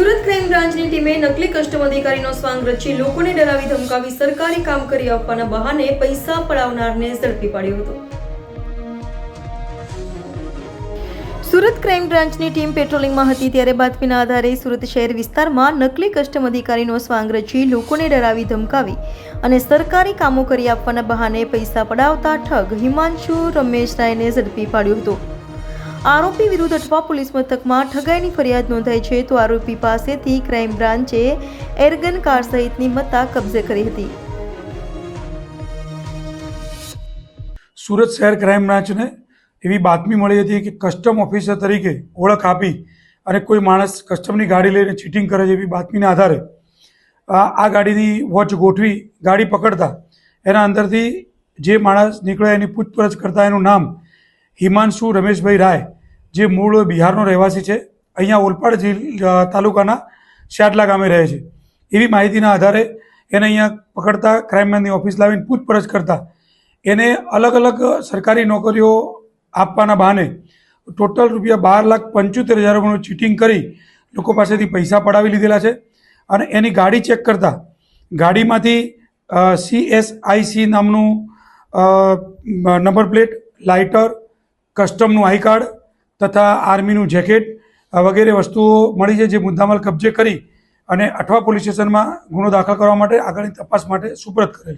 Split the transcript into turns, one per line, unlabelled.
Surat crime બ્રાન્ચની ટીમે નકલી કસ્ટમ અધિકારીનો સ્વાંગ રચી લોકોને ડરાવી ધમકાવી સરકારી કામ કરી આપવાના બહાને પૈસા પડાવનારને ઝડપી પાડ્યો હતો। સુરત ક્રાઇમ બ્રાન્ચની ટીમ પેટ્રોલિંગમાં હતી ત્યારે બાતમીના આધારે સુરત શહેર વિસ્તારમાં નકલી કસ્ટમ અધિકારીનો સ્વાંગ રચી લોકોને ડરાવી ધમકાવી અને સરકારી કામો કરી આપવાના બહાને પૈસા પડાવતા ઠગ હિમાંશુ રમેશ રાયને ઝડપી પાડ્યો હતો। આરોપી વિરુદ્ધ અઠવા પોલીસ મથકમાં ઠગાઈની ફરિયાદ નોંધાઈ છે તો આરોપી પાસેથી ક્રાઇમ બ્રાન્ચે એરગન કાર સહિતની મત્તા કબજે કરી હતી।
સુરત શહેર ક્રાઇમ બ્રાન્ચને એવી બાતમી મળી હતી કે કસ્ટમ ઓફિસર તરીકે ઓળખ આપી અને કોઈ માણસ કસ્ટમની ગાડી લઈને ચીટિંગ કરે છે એવી બાતમીના આધારે આ ગાડીની વોચ ગોઠવી ગાડી પકડતા એના અંદરથી જે માણસ નીકળ્યો એની પૂછપરછ કરતા એનું નામ હિમાંશુ રમેશભાઈ રાય જે મૂળ બિહારનો રહેવાસી છે, અહીંયા ઓલપાડ તાલુકાના શાટલા ગામે રહે છે એવી માહિતીના આધારે એને અહીંયા પકડતા ક્રાઇમબ્રાન્ચની ઓફિસ લાવીને પૂછપરછ કરતા એને અલગ અલગ સરકારી નોકરીઓ આપવાના બહાને ટોટલ ₹12,75,000 ચીટિંગ કરી લોકો પાસેથી પૈસા પડાવી લીધેલા છે। અને એની ગાડી ચેક કરતા ગાડીમાંથી CSIC નામનું નંબર પ્લેટ, લાઇટર, કસ્ટમનું આઈ કાર્ડ તથા આર્મીનું જેકેટ વગેરે વસ્તુઓ મળી છે, જે મુદ્દામાલ કબજે કરી અને અઠવા પોલીસ સ્ટેશનમાં ગુનો દાખલ કરવા માટે આગળની તપાસ માટે સુપરત કરેલ છે।